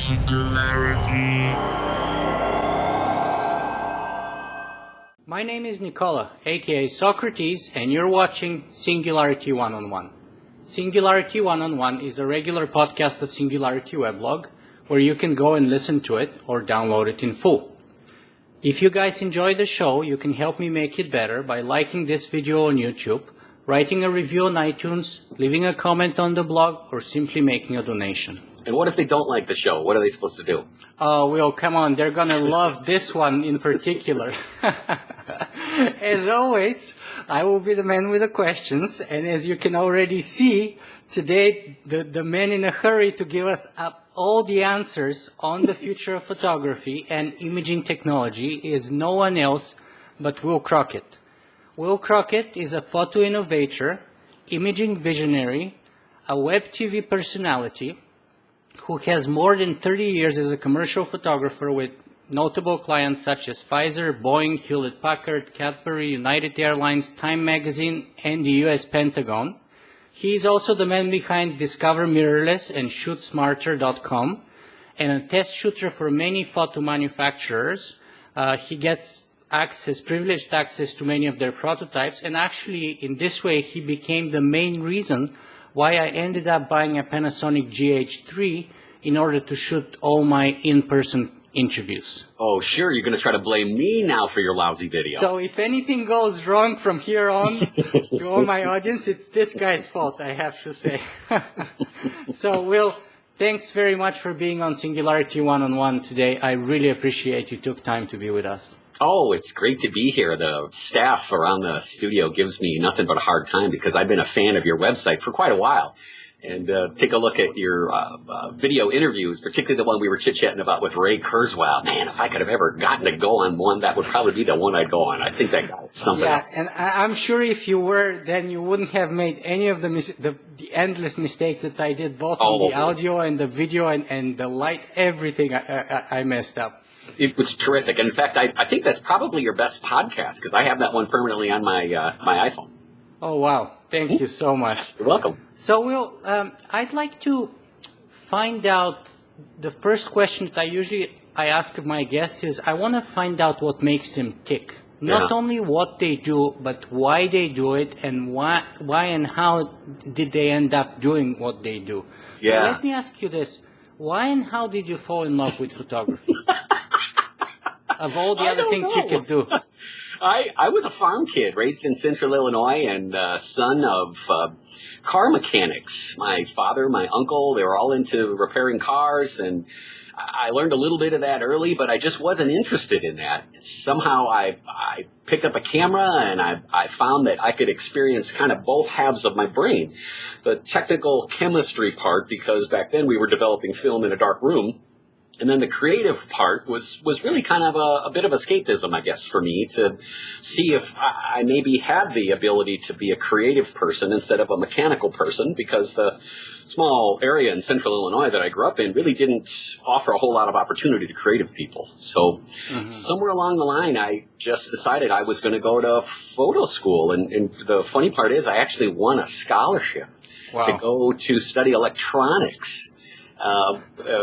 Singularity. My name is Nicola, aka Socrates, and you're watching Singularity One-on-One. Singularity One-on-One is a regular podcast of Singularity Weblog, where you can go and listen to it or download it in full. If you guys enjoy the show, you can help me make it better by liking this video on YouTube, writing a review on iTunes, leaving a comment on the blog, or simply making a donation. And what if they don't like the show? What are they supposed to do? Oh, well, come on. They're going to love this one in particular. As always, I will be the man with the questions. And as you can already see, today, the man in a hurry to give us all the answers on the future of photography and imaging technology is no one else but Will Crockett. Will Crockett is a photo innovator, imaging visionary, a web TV personality, who has more than 30 years as a commercial photographer with notable clients such as Pfizer, Boeing, Hewlett Packard, Cadbury, United Airlines, Time Magazine, and the US Pentagon. He is also the man behind Discover Mirrorless and ShootSmarter.com, and a test shooter for many photo manufacturers. He gets privileged access to many of their prototypes, and actually in this way he became the main reason why I ended up buying a Panasonic GH3 in order to shoot all my in-person interviews. Oh, sure. You're going to try to blame me now for your lousy video. So if anything goes wrong from here on to all my audience, it's this guy's fault, I have to say. So, Will, thanks very much for being on Singularity One-on-One today. I really appreciate you took time to be with us. Oh, it's great to be here. The staff around the studio gives me nothing but a hard time because I've been a fan of your website for quite a while. And take a look at your video interviews, particularly the one we were chit-chatting about with Ray Kurzweil. Man, if I could have ever gotten to go on one, that would probably be the one I'd go on. I think that guy is something else. And I'm sure if you were, then you wouldn't have made any of the endless mistakes that I did, both in the audio and the video and the light, everything I messed up. It was terrific. In fact, I think that's probably your best podcast because I have that one permanently on my iPhone. Oh, wow. Thank you so much. You're welcome. So, Will, I'd like to find out, the first question that I ask of my guests is, I want to find out what makes them tick. Not only what they do, but why they do it and why and how did they end up doing what they do. Yeah. So let me ask you this. Why and how did you fall in love with photography? Of all the other things you could do. I was a farm kid raised in central Illinois and son of car mechanics. My father, my uncle, they were all into repairing cars, and I learned a little bit of that early, but I just wasn't interested in that. Somehow I picked up a camera and I found that I could experience kind of both halves of my brain. The technical chemistry part, because back then we were developing film in a dark room. And then the creative part was really kind of a bit of escapism, I guess, for me to see if I maybe had the ability to be a creative person instead of a mechanical person, because the small area in central Illinois that I grew up in really didn't offer a whole lot of opportunity to creative people. So somewhere along the line, I just decided I was going to go to photo school. And the funny part is I actually won a scholarship to go to study electronics.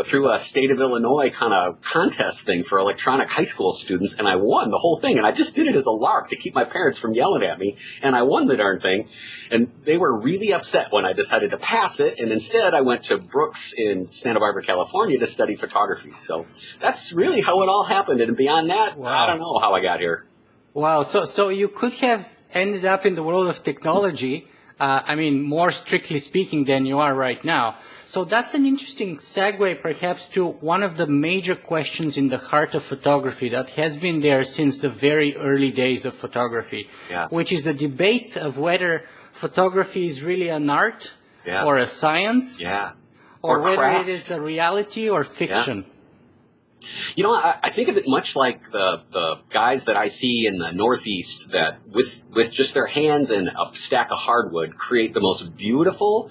Through a state of Illinois kind of contest thing for electronic high school students, and I won the whole thing. And I just did it as a lark to keep my parents from yelling at me, and I won the darn thing. And they were really upset when I decided to pass it, and instead I went to Brooks in Santa Barbara, California to study photography. So that's really how it all happened, and beyond that, I don't know how I got here. Wow, so you could have ended up in the world of technology, more strictly speaking than you are right now. So that's an interesting segue perhaps to one of the major questions in the heart of photography that has been there since the very early days of photography, which is the debate of whether photography is really an art or a science, or whether craft. it is a reality or fiction. You know, I think of it much like the guys that I see in the Northeast that with just their hands and a stack of hardwood create the most beautiful,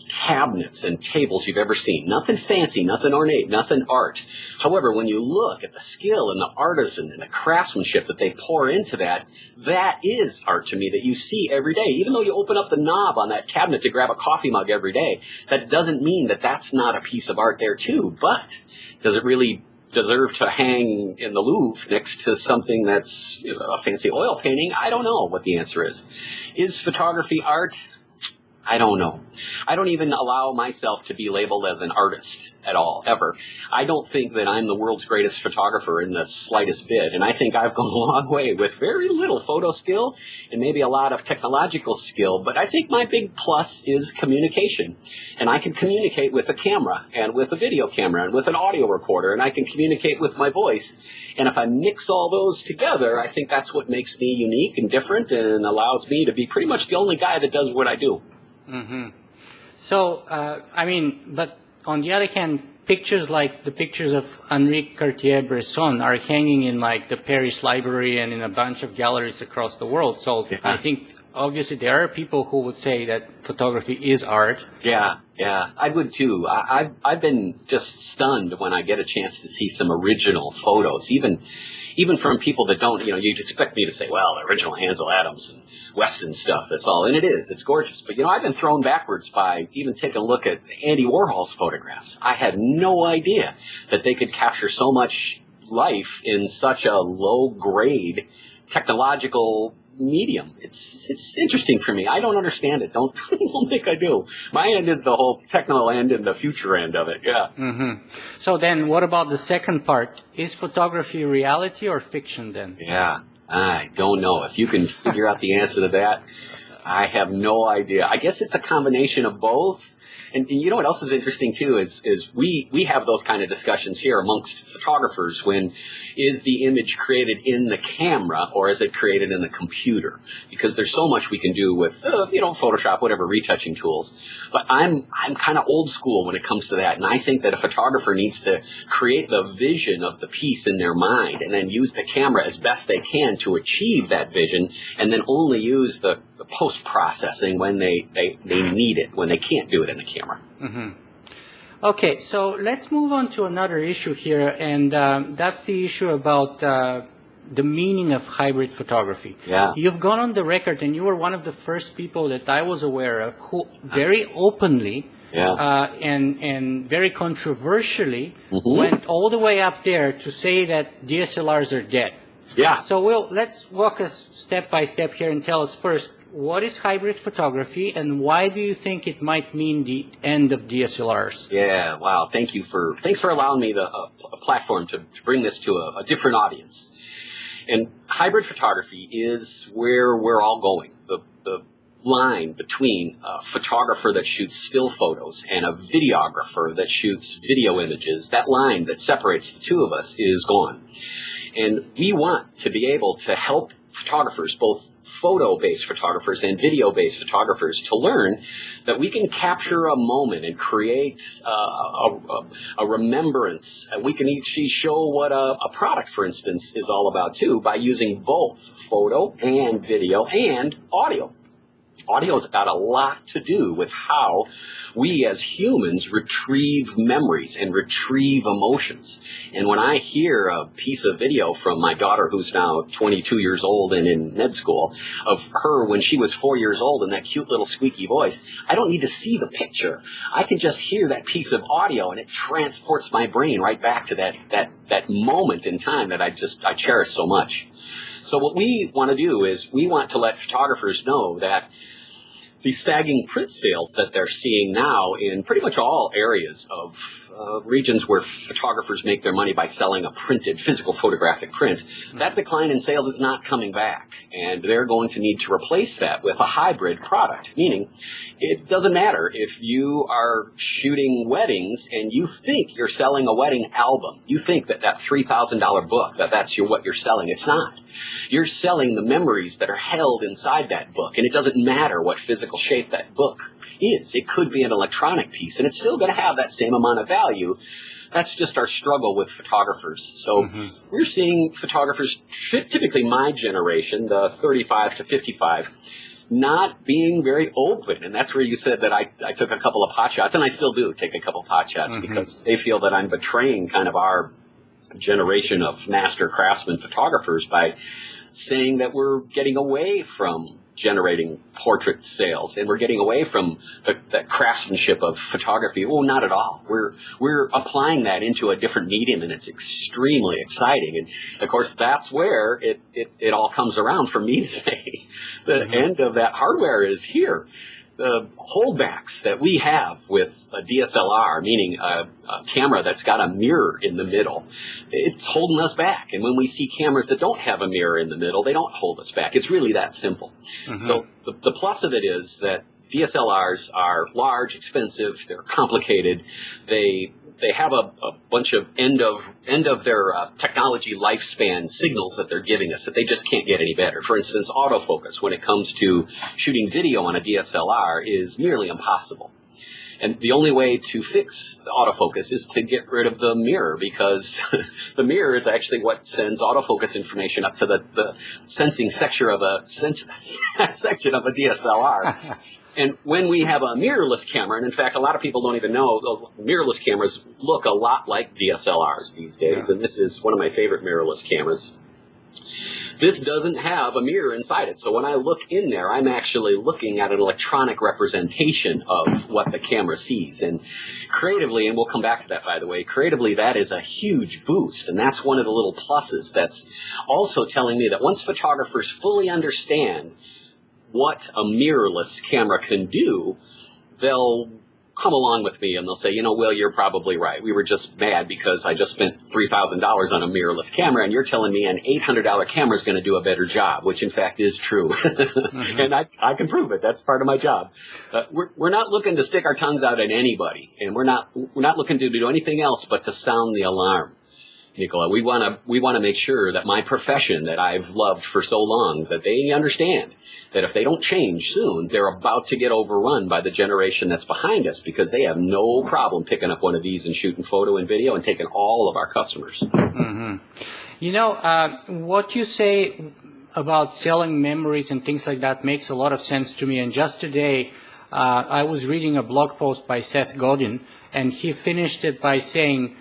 cabinets and tables you've ever seen. Nothing fancy, nothing ornate, nothing art. However, when you look at the skill and the artisan and the craftsmanship that they pour into that, that is art to me that you see every day. Even though you open up the knob on that cabinet to grab a coffee mug every day, that doesn't mean that that's not a piece of art there too. But does it really deserve to hang in the Louvre next to something that's, you know, a fancy oil painting? I don't know what the answer is. Is photography art? I don't know. I don't even allow myself to be labeled as an artist at all, ever. I don't think that I'm the world's greatest photographer in the slightest bit, and I think I've gone a long way with very little photo skill and maybe a lot of technological skill, but I think my big plus is communication, and I can communicate with a camera and with a video camera and with an audio recorder, and I can communicate with my voice, and if I mix all those together, I think that's what makes me unique and different and allows me to be pretty much the only guy that does what I do. Mm-hmm. So, I mean, but on the other hand, pictures like the pictures of Henri Cartier-Bresson are hanging in like the Paris Library and in a bunch of galleries across the world. So I think obviously there are people who would say that photography is art. Yeah, I would too. I've been just stunned when I get a chance to see some original photos, even from people that don't, you know, you'd expect me to say, well, the original Ansel Adams and Weston stuff, that's all. And it is. It's gorgeous. But, you know, I've been thrown backwards by even taking a look at Andy Warhol's photographs. I had no idea that they could capture so much life in such a low-grade technological medium. It's interesting for me. I don't understand it. Don't think I do. My end is the whole techno end and the future end of it. Yeah. Mm-hmm. So then what about the second part? Is photography reality or fiction then? Yeah. I don't know. If you can figure out the answer to that, I have no idea. I guess it's a combination of both. And you know what else is interesting too is we have those kind of discussions here amongst photographers when is the image created in the camera or is it created in the computer? Because there's so much we can do with Photoshop, whatever retouching tools. But I'm kind of old school when it comes to that, and I think that a photographer needs to create the vision of the piece in their mind and then use the camera as best they can to achieve that vision, and then only use the post-processing when they need it, when they can't do it in the camera. Mm-hmm. Okay, so let's move on to another issue here, and that's the issue about the meaning of hybrid photography. Yeah. You've gone on the record, and you were one of the first people that I was aware of who very openly and very controversially went all the way up there to say that DSLRs are dead. Yeah. So let's walk us step by step here and tell us first, what is hybrid photography and why do you think it might mean the end of DSLRs? Yeah, wow. Thanks for allowing me a platform to bring this to a different audience. And hybrid photography is where we're all going. The line between a photographer that shoots still photos and a videographer that shoots video images, that line that separates the two of us is gone. And we want to be able to help photographers, both photo-based photographers and video-based photographers, to learn that we can capture a moment and create a remembrance. And we can actually show what a product, for instance, is all about, too, by using both photo and video and audio. Audio's got a lot to do with how we as humans retrieve memories and retrieve emotions. And when I hear a piece of video from my daughter, who's now 22 years old and in med school, of her when she was 4 years old and that cute little squeaky voice, I don't need to see the picture. I can just hear that piece of audio and it transports my brain right back to that moment in time that I cherish so much. So what we want to do is we want to let photographers know that these sagging print sales that they're seeing now in pretty much all areas of regions where photographers make their money by selling a printed physical photographic print, that decline in sales is not coming back. And they're going to need to replace that with a hybrid product, meaning it doesn't matter if you are shooting weddings and you think you're selling a wedding album. You think that $3,000 book, that's what you're selling. It's not. You're selling the memories that are held inside that book, and it doesn't matter what physical shape that book is. It could be an electronic piece, and it's still going to have that same amount of value. That's just our struggle with photographers. So we're seeing photographers, typically my generation, the 35 to 55, not being very open. And that's where you said that I took a couple of pot shots, and I still do take a couple of pot shots because they feel that I'm betraying kind of our generation of master craftsman photographers by saying that we're getting away from generating portrait sales, and we're getting away from the craftsmanship of photography. Oh, not at all. We're applying that into a different medium, and it's extremely exciting. And of course, that's where it all comes around for me to say the end of that hardware is here. The holdbacks that we have with a DSLR, meaning a camera that's got a mirror in the middle, it's holding us back. And when we see cameras that don't have a mirror in the middle, they don't hold us back. It's really that simple. So the plus of it is that DSLRs are large, expensive, they're complicated, they have a bunch of end of their technology lifespan signals that they're giving us that they just can't get any better. For instance, autofocus, when it comes to shooting video on a DSLR, is nearly impossible. And the only way to fix the autofocus is to get rid of the mirror, because the mirror is actually what sends autofocus information up to the sensing section of a DSLR. And when we have a mirrorless camera, and in fact, a lot of people don't even know, mirrorless cameras look a lot like DSLRs these days, and this is one of my favorite mirrorless cameras. This doesn't have a mirror inside it, so when I look in there, I'm actually looking at an electronic representation of what the camera sees. And creatively, and we'll come back to that, by the way, creatively, that is a huge boost, and that's one of the little pluses that's also telling me that once photographers fully understand what a mirrorless camera can do, they'll come along with me and they'll say, Will, you're probably right. We were just mad because I just spent $3,000 on a mirrorless camera, and you're telling me an $800 camera is going to do a better job, which in fact is true. And I can prove it. That's part of my job. We're not looking to stick our tongues out at anybody, and we're not looking to do anything else but to sound the alarm. Nicola, we want to make sure that my profession that I've loved for so long, that they understand that if they don't change soon, they're about to get overrun by the generation that's behind us, because they have no problem picking up one of these and shooting photo and video and taking all of our customers. What you say about selling memories and things like that makes a lot of sense to me. And just today, I was reading a blog post by Seth Godin, and he finished it by saying,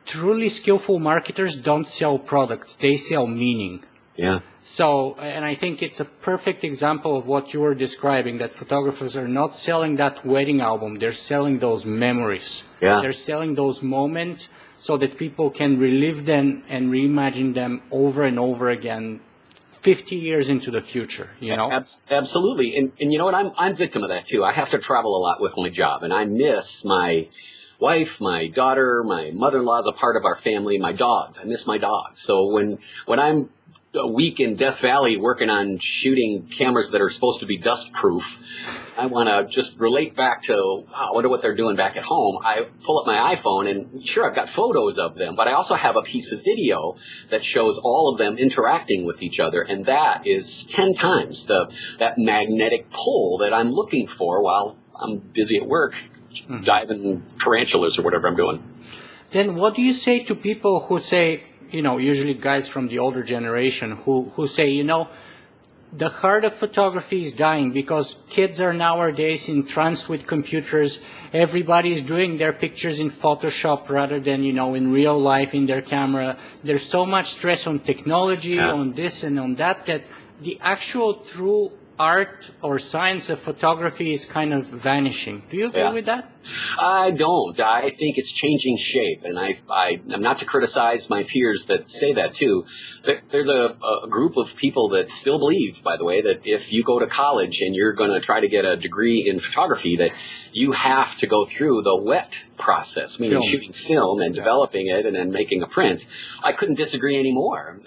truly skillful marketers don't sell products, they sell meaning. Yeah. So, and I think it's a perfect example of what you were describing, that photographers are not selling that wedding album, they're selling those memories. Yeah. They're selling those moments so that people can relive them and reimagine them over and over again 50 years into the future, Absolutely. And you know what? I'm victim of that too. I have to travel a lot with my job, and I miss my wife, my daughter, my mother-in-law is a part of our family, my dogs. I miss my dogs. So when I'm a week in Death Valley working on shooting cameras that are supposed to be dust-proof, I want to just relate back to, wow, I wonder what they're doing back at home. I pull up my iPhone, and sure, I've got photos of them, but I also have a piece of video that shows all of them interacting with each other, and that is 10 times that magnetic pull that I'm looking for while I'm busy at work diving tarantulas or whatever I'm doing. Then what do you say to people who say, usually guys from the older generation who say, the heart of photography is dying because kids are nowadays entranced with computers. Everybody is doing their pictures in Photoshop rather than, in real life in their camera. There's so much stress on technology, on this and on that the actual true art or science of photography is kind of vanishing. Do you agree with that? I don't. I think it's changing shape, and I'm not to criticize my peers that say that too. There's a group of people that still believe, by the way, that if you go to college and you're going to try to get a degree in photography, that you have to go through the wet process, meaning shooting film and developing it and then making a print. I couldn't disagree anymore.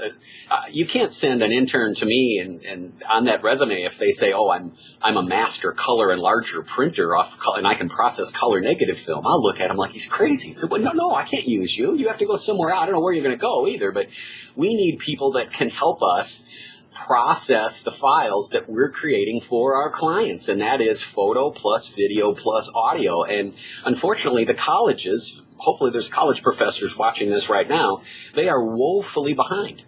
You can't send an intern to me and on that resume if they say, oh, I'm a master color enlarger printer and I can process color negative film. I'll look at him like he's crazy. So, well, no, I can't use you. You have to go somewhere else. I don't know where you're going to go either, but we need people that can help us process the files that we're creating for our clients, and that is photo plus video plus audio. And unfortunately, the colleges, hopefully there's college professors watching this right now, they are woefully behind.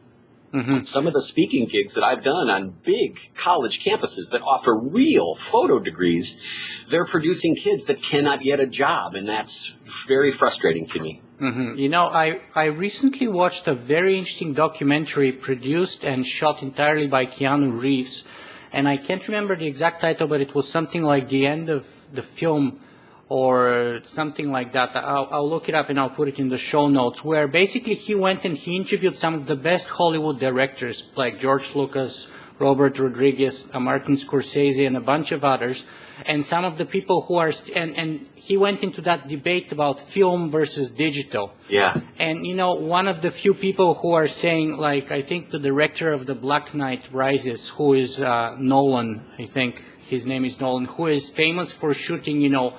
Some of the speaking gigs that I've done on big college campuses that offer real photo degrees, they're producing kids that cannot get a job, and that's very frustrating to me. You know, I recently watched a very interesting documentary produced and shot entirely by Keanu Reeves, and I can't remember the exact title, but it was something like The End of the Film or something like that. I'll look it up and I'll put it in the show notes, where basically he went and he interviewed some of the best Hollywood directors like George Lucas, Robert Rodriguez, Martin Scorsese, and a bunch of others, and some of the people who are, and he went into that debate about film versus digital. Yeah. And, you know, one of the few people who are saying, like, I think the director of The Black Knight Rises, who is Nolan, I think his name is Nolan, who is famous for shooting, you know,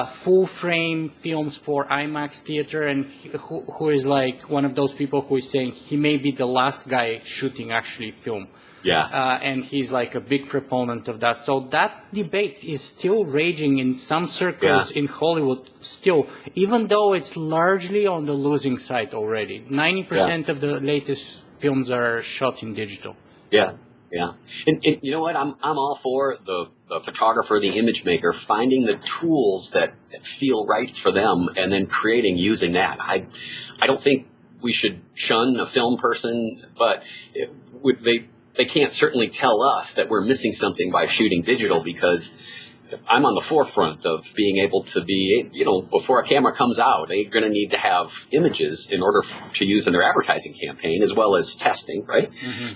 full-frame films for IMAX theater, and who is like one of those people who is saying he may be the last guy shooting actually film. Yeah. And he's like a big proponent of that. So that debate is still raging in some circles in Hollywood still, even though it's largely on the losing side already. 90% of the latest films are shot in digital. Yeah. Yeah. And you know what? I'm all for the photographer, the image maker, finding the tools that feel right for them and then using that. I don't think we should shun a film person, but they can't certainly tell us that we're missing something by shooting digital, because I'm on the forefront of being able to be, you know, before a camera comes out, they're going to need to have images in order to use in their advertising campaign, as well as testing, right?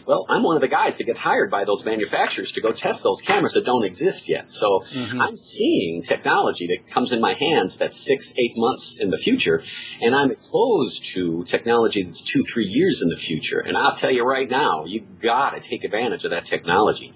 Well, I'm one of the guys that gets hired by those manufacturers to go test those cameras that don't exist yet. So I'm seeing technology that comes in my hands that's 6-8 months in the future, and I'm exposed to technology that's 2-3 years in the future. And I'll tell you right now, you got to take advantage of that technology.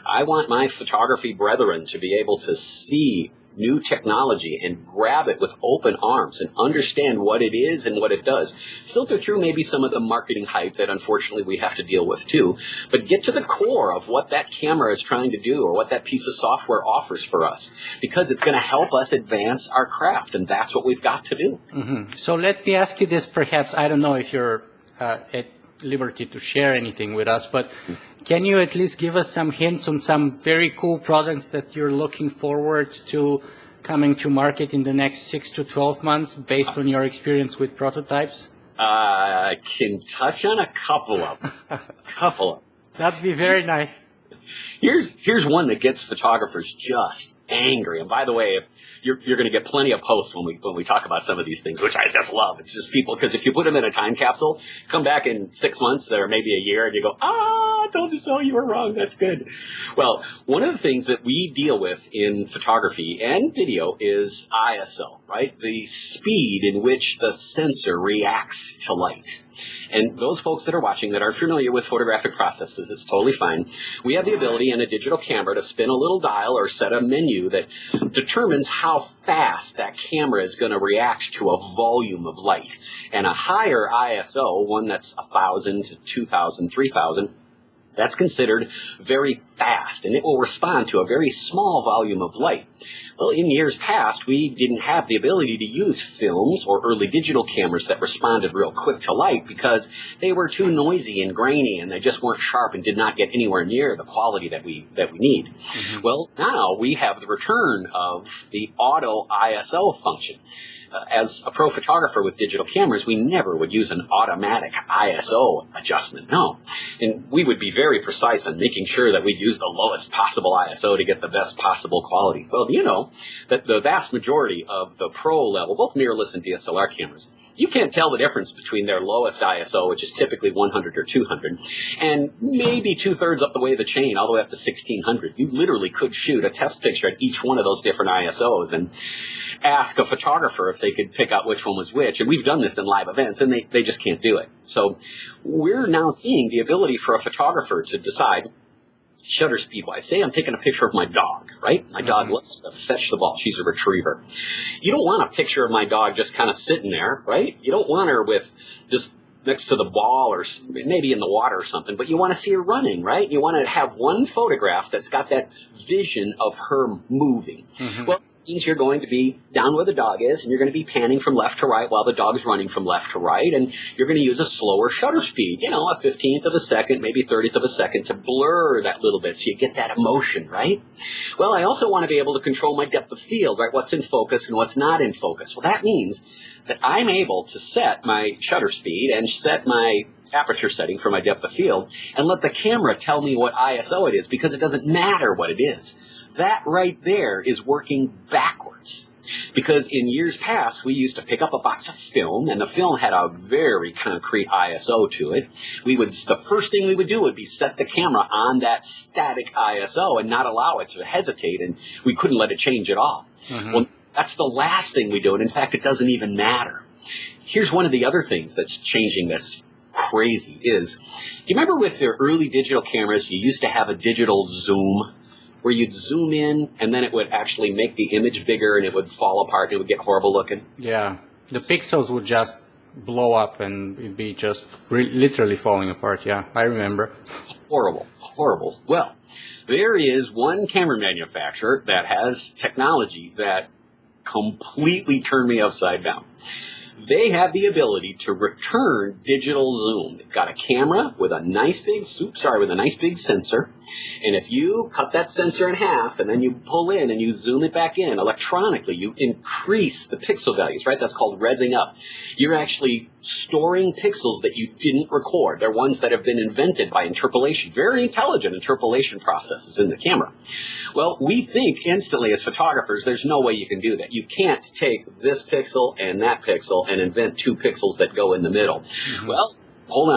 I want my photography brethren to be able to see new technology and grab it with open arms and understand what it is and what it does. Filter through maybe some of the marketing hype that unfortunately we have to deal with too, but get to the core of what that camera is trying to do or what that piece of software offers for us, because it's going to help us advance our craft, and that's what we've got to do. So let me ask you this, perhaps, I don't know if you're at liberty to share anything with us, but can you at least give us some hints on some very cool products that you're looking forward to coming to market in the next 6 to 12 months based on your experience with prototypes? I can touch on a couple of them. That'd be very nice. Here's one that gets photographers just angry. And by the way, you're going to get plenty of posts when we talk about some of these things, which I just love. It's just people, because if you put them in a time capsule, come back in 6 months or maybe a year and you go, I told you so, you were wrong, that's good. Well, one of the things that we deal with in photography and video is ISO, right? The speed in which the sensor reacts to light. And those folks that are watching that are familiar with photographic processes, it's totally fine. We have the ability in a digital camera to spin a little dial or set a menu that determines how fast that camera is going to react to a volume of light. And a higher ISO, one that's 1,000 to 2,000, 3,000, that's considered very fast, and it will respond to a very small volume of light. Well, in years past, we didn't have the ability to use films or early digital cameras that responded real quick to light because they were too noisy and grainy, and they just weren't sharp and did not get anywhere near the quality that we need. Well, now we have the return of the auto ISO function. As a pro photographer with digital cameras, we never would use an automatic ISO adjustment, no. And we would be very precise on making sure that we'd use the lowest possible ISO to get the best possible quality. Well, you know that the vast majority of the pro level, both mirrorless and DSLR cameras, you can't tell the difference between their lowest ISO, which is typically 100 or 200, and maybe 2/3 up the way of the chain, all the way up to 1600. You literally could shoot a test picture at each one of those different ISOs and ask a photographer if they could pick out which one was which. And we've done this in live events, and they just can't do it. So we're now seeing the ability for a photographer to decide, shutter speed wise, say I'm taking a picture of my dog, right? My dog loves to fetch the ball. She's a retriever. You don't want a picture of my dog just kind of sitting there, right? You don't want her with just next to the ball or maybe in the water or something, but you want to see her running, right? You want to have one photograph that's got that vision of her moving. Well, means you're going to be down where the dog is, and you're going to be panning from left to right while the dog's running from left to right, and you're going to use a slower shutter speed, a 15th of a second, maybe 30th of a second to blur that little bit so you get that emotion, right? Well, I also want to be able to control my depth of field, right? What's in focus and what's not in focus. Well, that means that I'm able to set my shutter speed and set my aperture setting for my depth of field and let the camera tell me what ISO it is, because it doesn't matter what it is. That right there is working backwards. Because in years past, we used to pick up a box of film, and the film had a very concrete ISO to it. The first thing we would do would be set the camera on that static ISO and not allow it to hesitate, and we couldn't let it change at all. Mm-hmm. Well, that's the last thing we do, and in fact, it doesn't even matter. Here's one of the other things that's changing that's crazy is, do you remember with their early digital cameras, you used to have a digital zoom where you'd zoom in and then it would actually make the image bigger and it would fall apart and it would get horrible looking? Yeah, the pixels would just blow up and it'd be just literally falling apart. Yeah, I remember. Horrible. Well, there is one camera manufacturer that has technology that completely turned me upside down. They have the ability to return digital zoom. They've got a camera with a nice big sensor. And if you cut that sensor in half and then you pull in and you zoom it back in electronically, you increase the pixel values, right? That's called resing up. You're actually storing pixels that you didn't record. They're ones that have been invented by interpolation, very intelligent interpolation processes in the camera. Well, we think instantly as photographers, there's no way you can do that. You can't take this pixel and that pixel and invent two pixels that go in the middle. Mm-hmm. Well, hold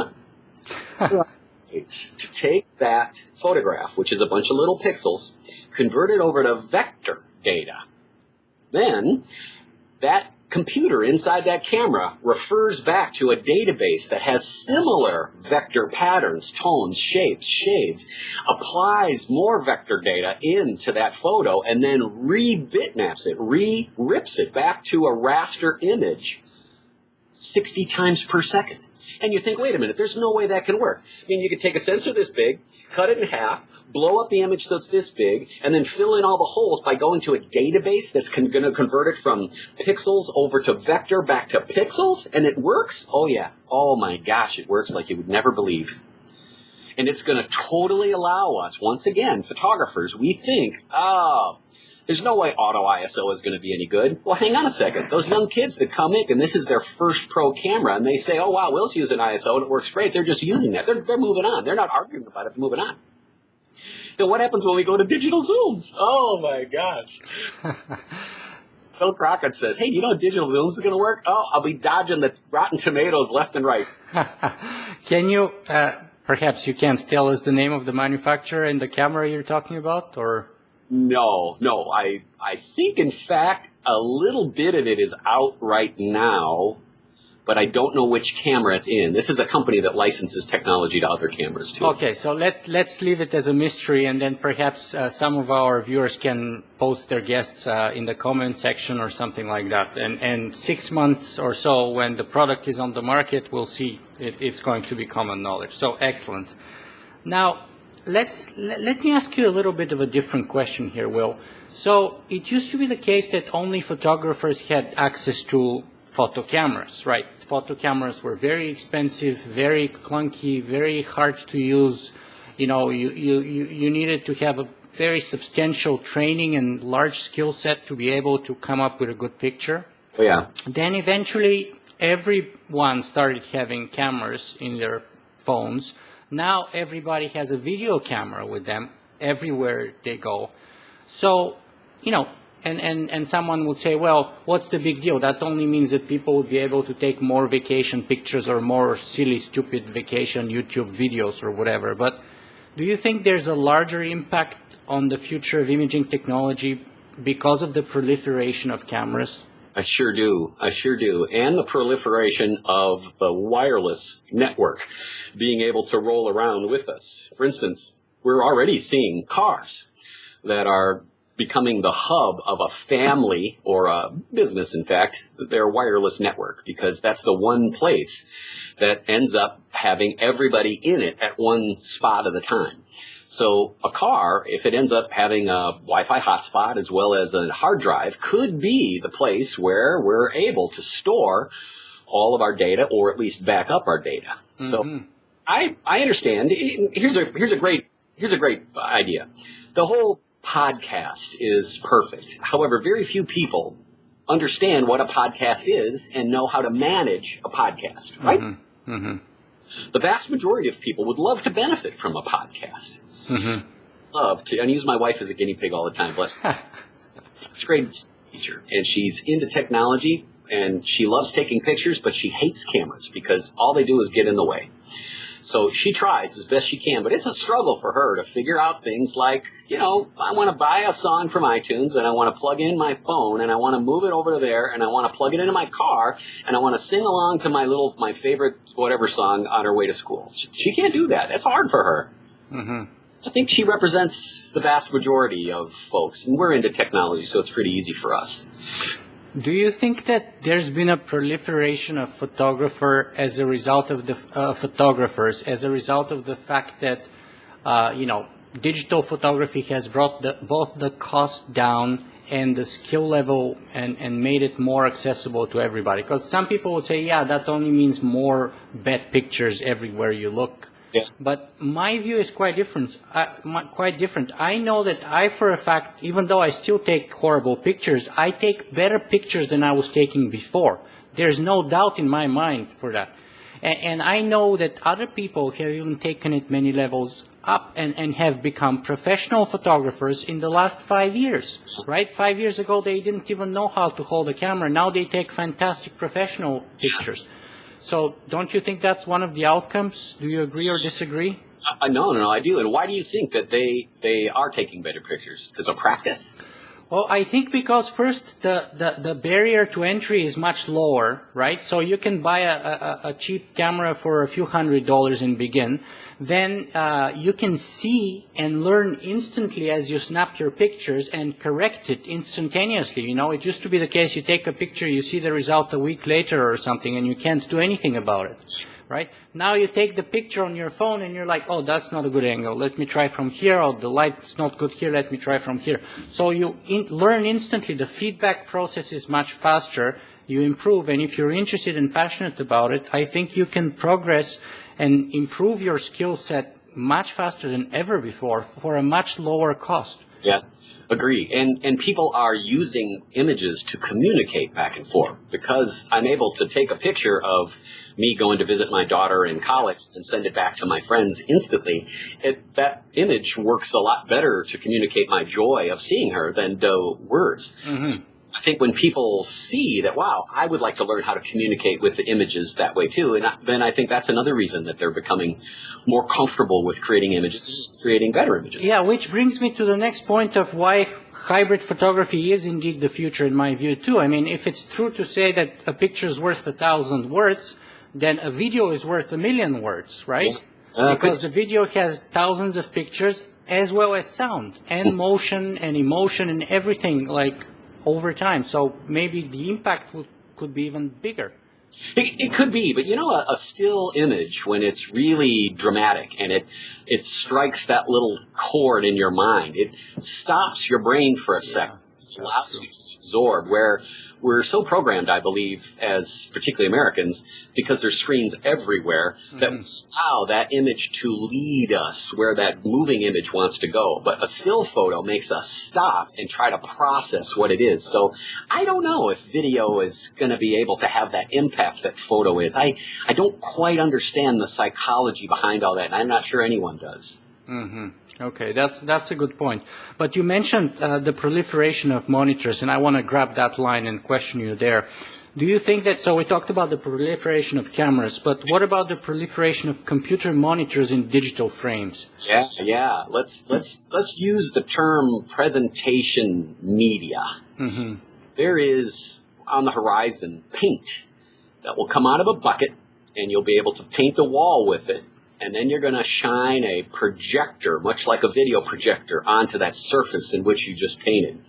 on. To take that photograph, which is a bunch of little pixels, convert it over to vector data. Then that computer inside that camera refers back to a database that has similar vector patterns, tones, shapes, shades, applies more vector data into that photo, and then re-bitmaps it, re-rips it back to a raster image 60 times per second. And you think, wait a minute, there's no way that can work. I mean, you could take a sensor this big, cut it in half, blow up the image so it's this big, and then fill in all the holes by going to a database that's going to convert it from pixels over to vector back to pixels, and it works? Oh, yeah. Oh, my gosh, it works like you would never believe. And it's going to totally allow us, once again, photographers, we think, there's no way auto ISO is going to be any good. Well, hang on a second. Those young kids that come in, and this is their first pro camera, and they say, oh, wow, Will's using ISO, and it works great. They're just using that. They're moving on. They're not arguing about it. They're moving on. Then what happens when we go to digital zooms? Oh, my gosh. Phil Crockett says, hey, you know digital zooms is going to work? Oh, I'll be dodging the rotten tomatoes left and right. Can you, perhaps you can tell us the name of the manufacturer and the camera you're talking about, or? No. I think, in fact, a little bit of it is out right now, but I don't know which camera it's in. This is a company that licenses technology to other cameras, too. Okay, so let's leave it as a mystery, and then perhaps some of our viewers can post their guests in the comment section or something like that. And 6 months or so, when the product is on the market, we'll see it's going to be common knowledge. So excellent. Now, let me ask you a little bit of a different question here, Will. So it used to be the case that only photographers had access to photo cameras, right? Photo cameras were very expensive, very clunky, very hard to use. You know, you needed to have a very substantial training and large skill set to be able to come up with a good picture. Oh, yeah. Then eventually everyone started having cameras in their phones. Now everybody has a video camera with them everywhere they go. So, you know, and someone would say, well, what's the big deal? That only means that people would be able to take more vacation pictures or more silly, stupid vacation YouTube videos or whatever. But do you think there's a larger impact on the future of imaging technology because of the proliferation of cameras? I sure do. And the proliferation of the wireless network being able to roll around with us. For instance, we're already seeing cars that are becoming the hub of a family or a business, in fact, their wireless network, because that's the one place that ends up having everybody in it at one spot at a time. So a car, if it ends up having a Wi-Fi hotspot as well as a hard drive, could be the place where we're able to store all of our data, or at least back up our data. Mm-hmm. So I understand. Here's a great idea. The whole podcast is perfect. However, very few people understand what a podcast is and know how to manage a podcast, right? Mm-hmm. Mm-hmm. The vast majority of people would love to benefit from a podcast. Mm-hmm. Love to, and I use my wife as a guinea pig all the time. Bless her. It's a great teacher, and she's into technology, and she loves taking pictures, but she hates cameras because all they do is get in the way. So she tries as best she can, but it's a struggle for her to figure out things like, I want to buy a song from iTunes, and I want to plug in my phone, and I want to move it over there, and I want to plug it into my car, and I want to sing along to my favorite whatever song on her way to school. She can't do that. That's hard for her. Mm-hmm. I think she represents the vast majority of folks, and we're into technology, so it's pretty easy for us. Do you think that there's been a proliferation of photographers as a result of the fact that, digital photography has brought both the cost down and the skill level and made it more accessible to everybody? Because some people would say, yeah, that only means more bad pictures everywhere you look. Yeah. But my view is quite different. I know that for a fact, even though I still take horrible pictures, I take better pictures than I was taking before. There's no doubt in my mind for that. And I know that other people have even taken it many levels up and have become professional photographers in the last 5 years, right? 5 years ago, they didn't even know how to hold a camera. Now they take fantastic professional pictures. So don't you think that's one of the outcomes? Do you agree or disagree? No, I do. And why do you think that they are taking better pictures? Because of practice? Well, I think because first the barrier to entry is much lower, right? So you can buy a cheap camera for a few $100s and begin. Then you can see and learn instantly as you snap your pictures and correct it instantaneously. It used to be the case you take a picture, you see the result a week later or something, and you can't do anything about it, right? Now you take the picture on your phone and you're like, oh, that's not a good angle. Let me try from here. Oh, the light's not good here. Let me try from here. So you learn instantly. The feedback process is much faster. You improve. And if you're interested and passionate about it, I think you can progress and improve your skill set much faster than ever before for a much lower cost. Yeah, agree. And people are using images to communicate back and forth, because I'm able to take a picture of me going to visit my daughter in college and send it back to my friends instantly. That image works a lot better to communicate my joy of seeing her than words. Mm-hmm. So I think when people see that, wow, I would like to learn how to communicate with the images that way too, and then I think that's another reason that they're becoming more comfortable with creating images, creating better images. Yeah, which brings me to the next point of why hybrid photography is indeed the future in my view too. I mean, if it's true to say that a picture is worth 1,000 words, then a video is worth 1,000,000 words, right? Yeah. Because the video has thousands of pictures as well as sound and motion and emotion and everything over time. So maybe the impact could be even bigger. It could be, but a still image, when it's really dramatic and it strikes that little chord in your mind, it stops your brain for a second. It allows you to absorb, where we're so programmed, I believe, as particularly Americans, because there's screens everywhere, that we allow that image to lead us where that moving image wants to go. But a still photo makes us stop and try to process what it is. So I don't know if video is going to be able to have that impact that photo is. I don't quite understand the psychology behind all that, and I'm not sure anyone does. Mm-hmm. Okay, that's a good point. But you mentioned the proliferation of monitors, and I want to grab that line and question you there. Do you think that, so we talked about the proliferation of cameras, but what about the proliferation of computer monitors in digital frames? Yeah. Let's use the term presentation media. Mm-hmm. There is, on the horizon, paint that will come out of a bucket, and you'll be able to paint the wall with it. And then you're going to shine a projector, much like a video projector, onto that surface in which you just painted.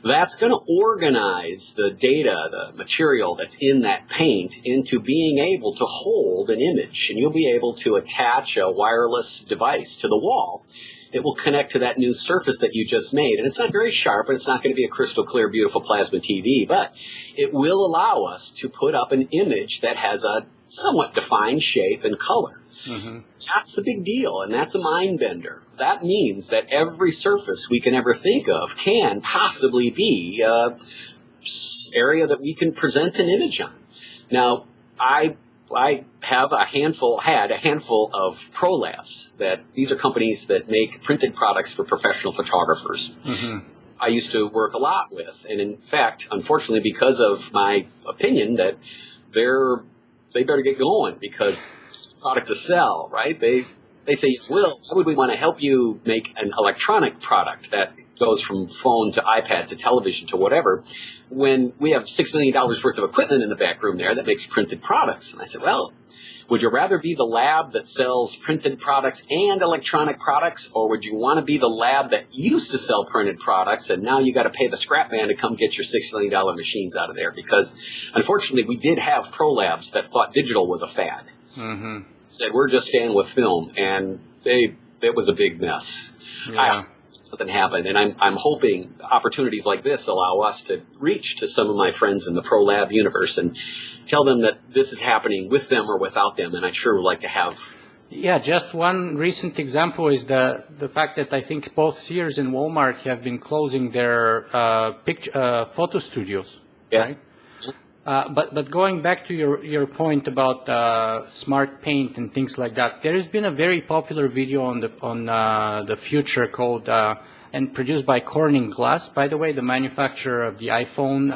That's going to organize the data, the material that's in that paint, into being able to hold an image. And you'll be able to attach a wireless device to the wall. it will connect to that new surface that you just made. And it's not very sharp, and it's not going to be a crystal clear, beautiful plasma TV, but it will allow us to put up an image that has a somewhat defined shape and color. Mm-hmm. That's a big deal, and that's a mind bender. That means that every surface we can ever think of can possibly be an area that we can present an image on. Now, I had a handful of ProLabs. That these are companies that make printed products for professional photographers. Mm-hmm. I used to work a lot with, and in fact, unfortunately, because of my opinion that they better get going because it's a product to sell, right? They say, Will, why would we want to help you make an electronic product that goes from phone to iPad to television to whatever, when we have $6 million worth of equipment in the back room there that makes printed products? And I said, well, would you rather be the lab that sells printed products and electronic products, or would you want to be the lab that used to sell printed products and now you got to pay the scrap man to come get your $6 million machines out of there? Because unfortunately, we did have ProLabs that thought digital was a fad. Mm-hmm. Said, we're just staying with film, and it was a big mess. Yeah. Doesn't happen, and I'm hoping opportunities like this allow us to reach to some of my friends in the ProLab universe and tell them that this is happening with them or without them, and I sure would like to have. Yeah, just one recent example is the fact that I think both Sears and Walmart have been closing their photo studios. Yeah. Right? But going back to your point about smart paint and things like that, there has been a very popular video on the future called and produced by Corning Glass, by the way, the manufacturer of the iPhone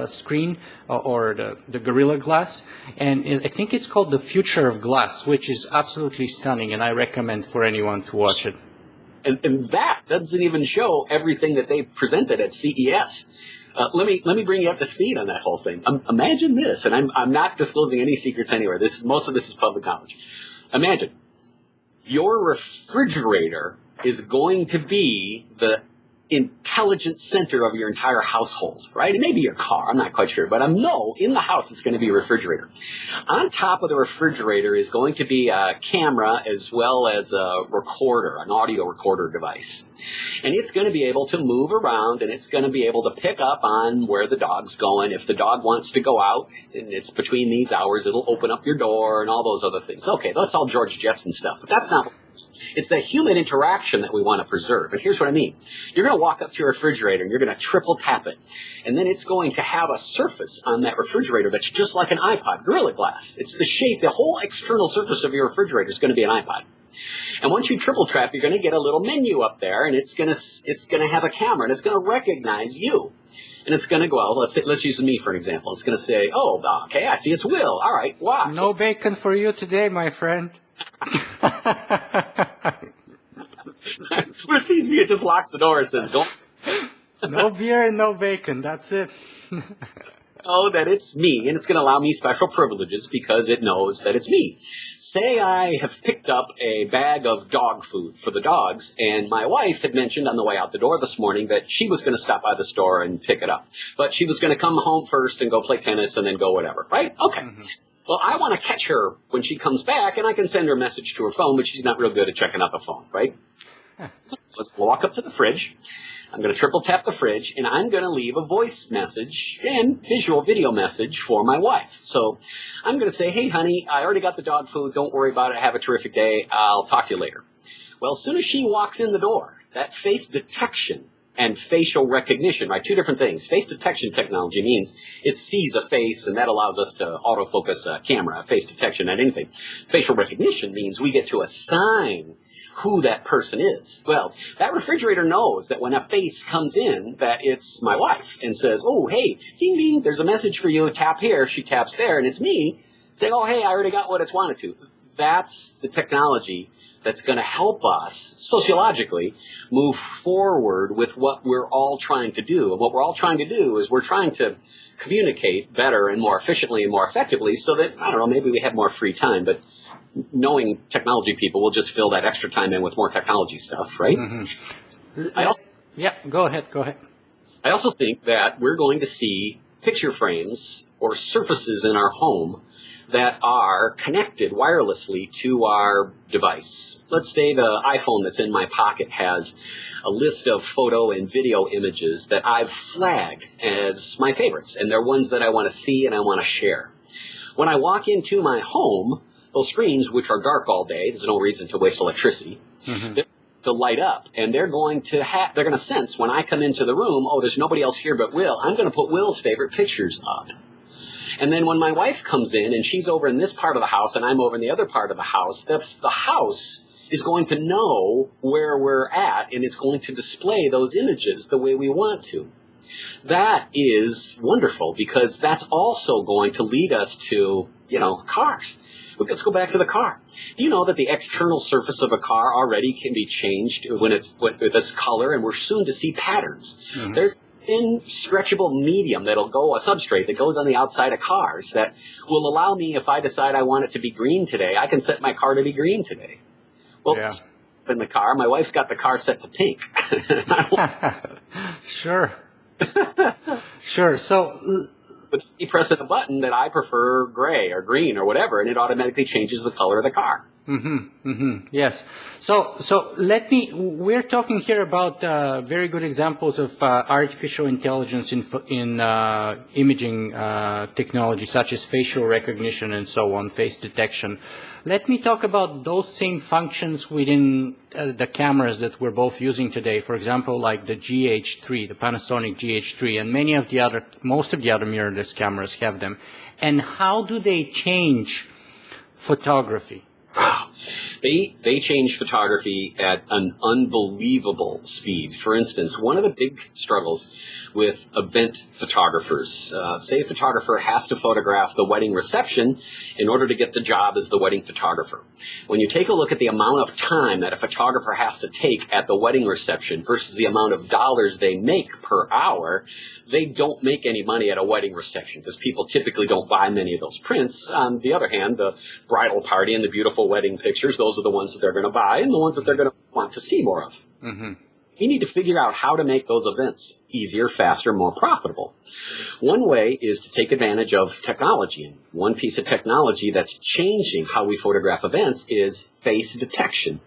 screen or the Gorilla Glass, and I think it's called The Future of Glass, which is absolutely stunning, and I recommend for anyone to watch it. And that doesn't even show everything that they presented at CES. Let me bring you up to speed on that whole thing. Imagine this, and I'm not disclosing any secrets anywhere. Most of this is public knowledge. Imagine your refrigerator is going to be the intelligent center of your entire household, right? It may be your car, I'm not quite sure, but in the house it's going to be a refrigerator. On top of the refrigerator is going to be a camera as well as a recorder, an audio recorder device. And it's going to be able to move around, and it's going to be able to pick up on where the dog's going. If the dog wants to go out and it's between these hours, it'll open up your door and all those other things. Okay, that's all George Jetson stuff, but that's not. It's the human interaction that we want to preserve. And here's what I mean. You're going to walk up to your refrigerator and you're going to triple tap it. And then it's going to have a surface on that refrigerator that's just like an iPod, Gorilla Glass. It's the shape, the whole external surface of your refrigerator is going to be an iPod. And once you triple tap, you're going to get a little menu up there, and it's going to have a camera, and it's going to recognize you. And it's going to go, well, let's use me for an example. It's going to say, oh, okay, I see it's Will. All right, wow. No bacon for you today, my friend. When it sees me, it just locks the door and says, go. No beer and no bacon. That's it. Know that it's me, and it's going to allow me special privileges because it knows that it's me. Say I have picked up a bag of dog food for the dogs, and my wife had mentioned on the way out the door this morning that she was going to stop by the store and pick it up. But she was going to come home first and go play tennis and then go whatever, right? Okay. Mm-hmm. Well, I want to catch her when she comes back, and I can send her a message to her phone, but she's not real good at checking out the phone, right? Let's walk up to the fridge. I'm going to triple tap the fridge, and I'm going to leave a voice message and visual video message for my wife. So I'm going to say, hey, honey, I already got the dog food. Don't worry about it. Have a terrific day. I'll talk to you later. Well, as soon as she walks in the door, that face detection and facial recognition, right? Two different things. Face detection technology means it sees a face, and that allows us to autofocus a camera, face detection at anything. Facial recognition means we get to assign who that person is. Well, that refrigerator knows that when a face comes in, that it's my wife and says, oh, hey, ding, ding, there's a message for you. Tap here. She taps there, and it's me saying, oh, hey, I already got what it's wanted to. That's the technology that's going to help us sociologically move forward with what we're all trying to do. And what we're all trying to do is we're trying to communicate better and more efficiently and more effectively so that, I don't know, maybe we have more free time, but knowing technology people will just fill that extra time in with more technology stuff, right? Mm-hmm. Go ahead. I also think that we're going to see picture frames or surfaces in our home that are connected wirelessly to our device. Let's say the iPhone that's in my pocket has a list of photo and video images that I've flagged as my favorites, and they're ones that I want to see and I want to share. When I walk into my home, those screens, which are dark all day, there's no reason to waste electricity, they're to light up, and they're going to sense when I come into the room, oh, there's nobody else here but Will. I'm going to put Will's favorite pictures up. And then when my wife comes in and she's over in this part of the house and I'm over in the other part of the house is going to know where we're at, and it's going to display those images the way we want to. That is wonderful, because that's also going to lead us to, cars. Let's go back to the car. Do you know that the external surface of a car already can be changed with its color, and we're soon to see patterns? Mm-hmm. There's thin, stretchable medium a substrate that goes on the outside of cars that will allow me, if I decide I want it to be green today, I can set my car to be green today. Well, in the car, my wife's got the car set to pink. Sure. Sure. So, but you press a button that I prefer gray or green or whatever, and it automatically changes the color of the car. Yes. So we're talking here about very good examples of artificial intelligence in imaging technology, such as facial recognition and so on, face detection. Let me talk about those same functions within the cameras that we're both using today. For example, like the GH3, the Panasonic GH3, and most of the other mirrorless cameras have them. And how do they change photography? They change photography at an unbelievable speed. For instance, one of the big struggles with event photographers, say a photographer has to photograph the wedding reception in order to get the job as the wedding photographer. When you take a look at the amount of time that a photographer has to take at the wedding reception versus the amount of dollars they make per hour, they don't make any money at a wedding reception because people typically don't buy many of those prints. On the other hand, the bridal party and the beautiful wedding pictures, those are the ones that they're going to buy and the ones that they're going to want to see more of. Mm-hmm. You need to figure out how to make those events easier, faster, more profitable. One way is to take advantage of technology. And one piece of technology that's changing how we photograph events is face detection.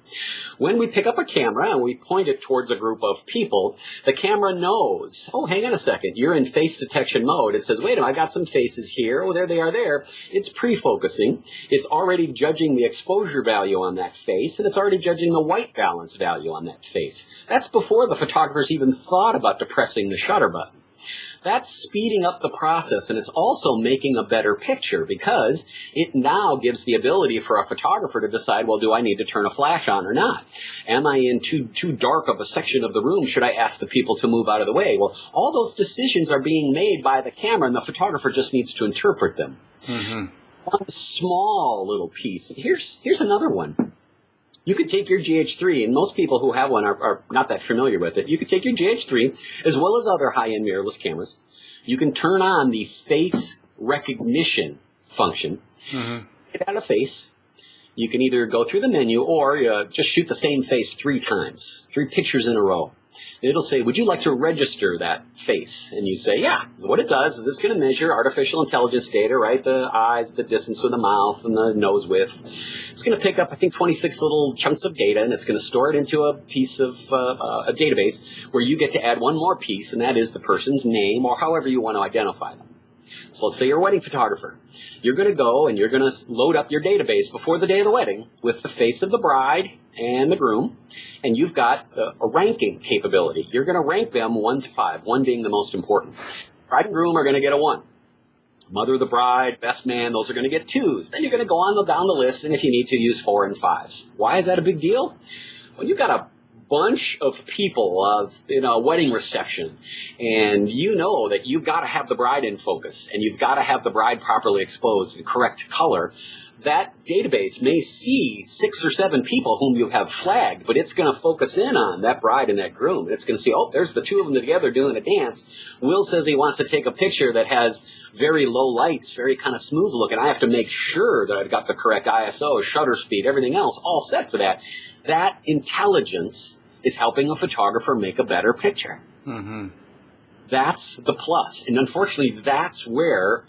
When we pick up a camera and we point it towards a group of people, the camera knows, oh, hang on a second, you're in face detection mode. It says, wait a minute, I got some faces here. Oh, there they are there. It's pre-focusing. It's already judging the exposure value on that face, and it's already judging the white balance value on that face. That's before the photographers even thought about depressing the shutter button. That's speeding up the process, and it's also making a better picture because it now gives the ability for a photographer to decide, well, do I need to turn a flash on or not? Am I in too dark of a section of the room? Should I ask the people to move out of the way? Well, all those decisions are being made by the camera, and the photographer just needs to interpret them. Mm-hmm. One small little piece. Here's another one. You could take your GH3, and most people who have one are not that familiar with it. You could take your GH3, as well as other high-end mirrorless cameras. You can turn on the face recognition function. Mm-hmm. Get out a face. You can either go through the menu or just shoot the same face 3 times, 3 pictures in a row. And it'll say, would you like to register that face? And you say, yeah. What it does is it's going to measure artificial intelligence data, right? The eyes, the distance of the mouth, and the nose width. It's going to pick up, I think, 26 little chunks of data, and it's going to store it into a piece of a database where you get to add one more piece, and that is the person's name or however you want to identify them. So let's say you're a wedding photographer. You're going to go and you're going to load up your database before the day of the wedding with the face of the bride and the groom, and you've got a ranking capability. You're going to rank them 1 to 5, 1 being the most important. Bride and groom are going to get a 1. Mother of the bride, best man, those are going to get 2s. Then you're going to go on down the list, and if you need to, use 4 and 5s. Why is that a big deal? Well, you've got a bunch of people in a wedding reception, and you know that you've got to have the bride in focus, and you've got to have the bride properly exposed in correct color. That database may see 6 or 7 people whom you have flagged, but it's going to focus in on that bride and that groom. It's going to see, oh, there's the 2 of them together doing a dance. Will says he wants to take a picture that has very low lights, very kind of smooth look, and I have to make sure that I've got the correct ISO, shutter speed, everything else all set for that. That intelligence is helping a photographer make a better picture. Mm-hmm. That's the plus. And unfortunately, that's where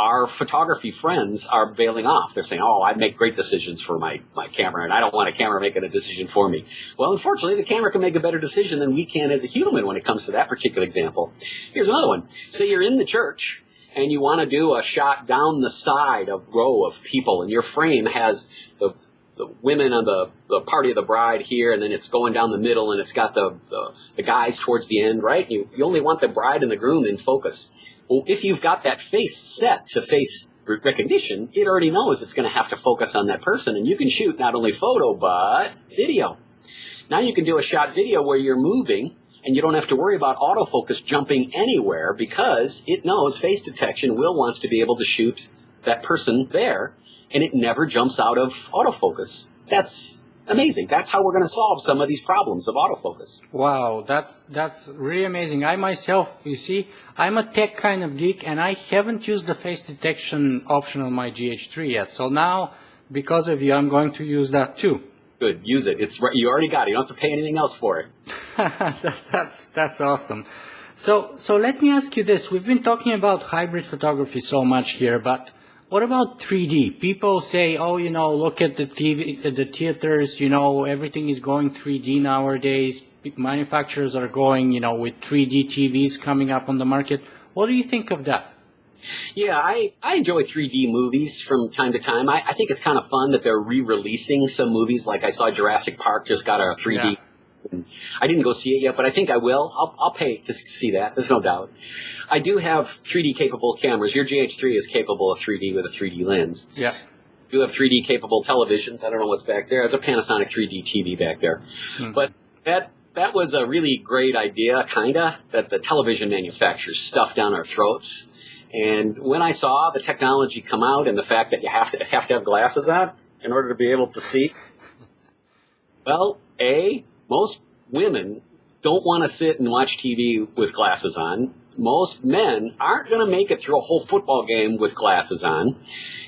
our photography friends are bailing off. They're saying, oh, I make great decisions for my camera, and I don't want a camera making a decision for me. Well, unfortunately, the camera can make a better decision than we can as a human when it comes to that particular example. Here's another one. Say you're in the church, and you want to do a shot down the side of row of people, and your frame has the women on the party of the bride here, and then it's going down the middle, and it's got the guys towards the end, right? You only want the bride and the groom in focus. Well, if you've got that face set to face recognition, it already knows it's going to have to focus on that person, and you can shoot not only photo, but video. Now you can do a shot video where you're moving, and you don't have to worry about autofocus jumping anywhere because it knows face detection wants to be able to shoot that person there, and it never jumps out of autofocus. That's amazing. That's how we're going to solve some of these problems of autofocus. Wow, that's really amazing. I myself, you see, I'm a tech kind of geek, and I haven't used the face detection option on my GH3 yet. So now, because of you, I'm going to use that too. Good, use it. You already got it. You don't have to pay anything else for it. That's awesome. So let me ask you this. We've been talking about hybrid photography so much here, but what about 3D? People say, oh, look at the TV, the theaters, everything is going 3D nowadays. Manufacturers are going, with 3D TVs coming up on the market. What do you think of that? Yeah, I enjoy 3D movies from time to time. I think it's kind of fun that they're re-releasing some movies. Like I saw Jurassic Park just got a 3D. Yeah. I didn't go see it yet, but I think I will. I'll pay to see that. There's no doubt. I do have 3D capable cameras. Your GH3 is capable of 3D with a 3D lens. Yeah. You have 3D capable televisions. I don't know what's back there. There's a Panasonic 3D TV back there. Mm-hmm. But that was a really great idea, kinda, that the television manufacturers stuffed down our throats. And when I saw the technology come out and the fact that you have to have glasses on in order to be able to see, well, most women don't want to sit and watch TV with glasses on. Most men aren't going to make it through a whole football game with glasses on.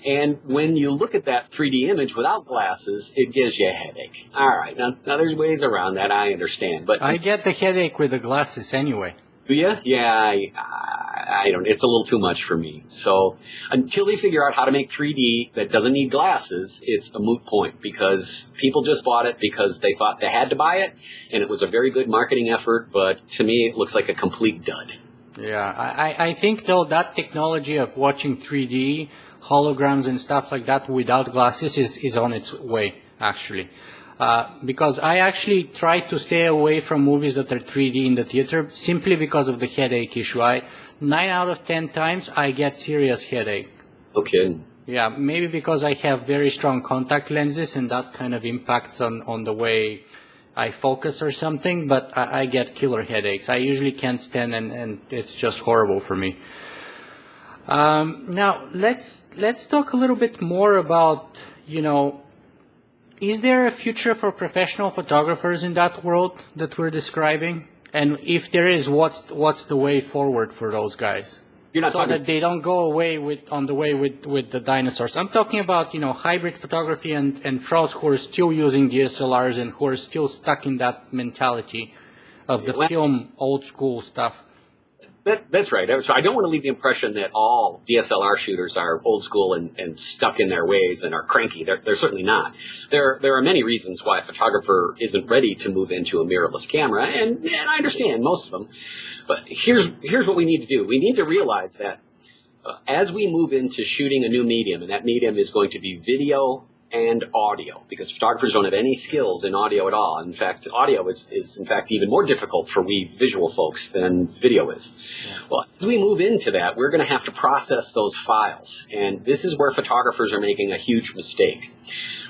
And when you look at that 3D image without glasses, it gives you a headache. All right. Now there's ways around that. I understand. But I get the headache with the glasses anyway. Do you? Yeah, I don't. It's a little too much for me. So until they figure out how to make 3D that doesn't need glasses, it's a moot point because people just bought it because they thought they had to buy it, and it was a very good marketing effort. But to me, it looks like a complete dud. Yeah, I think though that technology of watching 3D holograms and stuff like that without glasses is on its way actually. Because I actually try to stay away from movies that are 3D in the theater simply because of the headache issue. 9 out of 10 times I get serious headache. Okay. Yeah, maybe because I have very strong contact lenses and that kind of impacts on the way I focus or something, but I get killer headaches. I usually can't stand and it's just horrible for me. Now, let's talk a little bit more about, is there a future for professional photographers in that world that we're describing? And if there is, what's the way forward for those guys? You're not so that they don't go away with the dinosaurs. I'm talking about, hybrid photography and pros who are still using DSLRs and who are still stuck in that mentality of the film old school stuff. That's right. So I don't want to leave the impression that all DSLR shooters are old school and stuck in their ways and are cranky. They're certainly not. There are many reasons why a photographer isn't ready to move into a mirrorless camera, and I understand most of them. But here's what we need to do. We need to realize that as we move into shooting a new medium, and that medium is going to be video and audio, because photographers don't have any skills in audio at all. In fact, audio is in fact even more difficult for we visual folks than video is. Yeah. Well, as we move into that, we're going to have to process those files. And this is where photographers are making a huge mistake.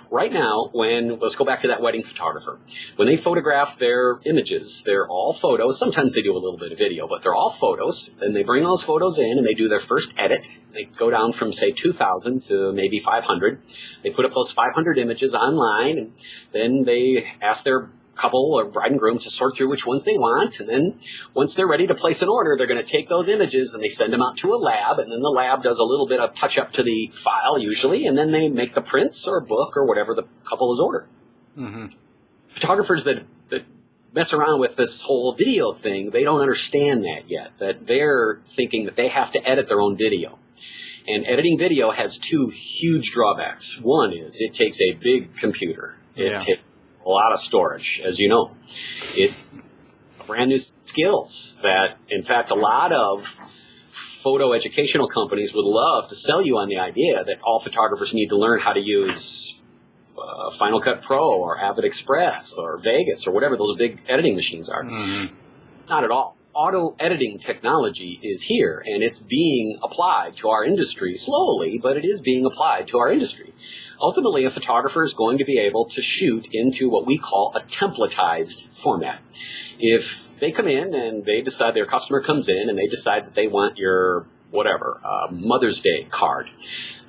Right now, let's go back to that wedding photographer. When they photograph their images, they're all photos. Sometimes they do a little bit of video, but they're all photos. And they bring those photos in and they do their first edit. They go down from, say, 2,000 to maybe 500. They put up those 500 images online, and then they ask their couple or bride and groom to sort through which ones they want, and then once they're ready to place an order, they're going to take those images and they send them out to a lab, and then the lab does a little bit of touch up to the file usually, and then they make the prints or book or whatever the couple has ordered. Mm-hmm. Photographers that mess around with this whole video thing, they don't understand that yet, that they're thinking that they have to edit their own video. And editing video has two huge drawbacks. One is it takes a big computer. It takes a lot of storage, as you know. It's brand new skills that, in fact, a lot of photo educational companies would love to sell you on the idea that all photographers need to learn how to use Final Cut Pro or Avid Express or Vegas or whatever those big editing machines are. Mm-hmm. Not at all. Auto editing technology is here, and it's being applied to our industry slowly, but it is being applied to our industry. Ultimately, a photographer is going to be able to shoot into what we call a templatized format. If they come in and they decide, their customer comes in and they decide that they want your whatever, Mother's Day card,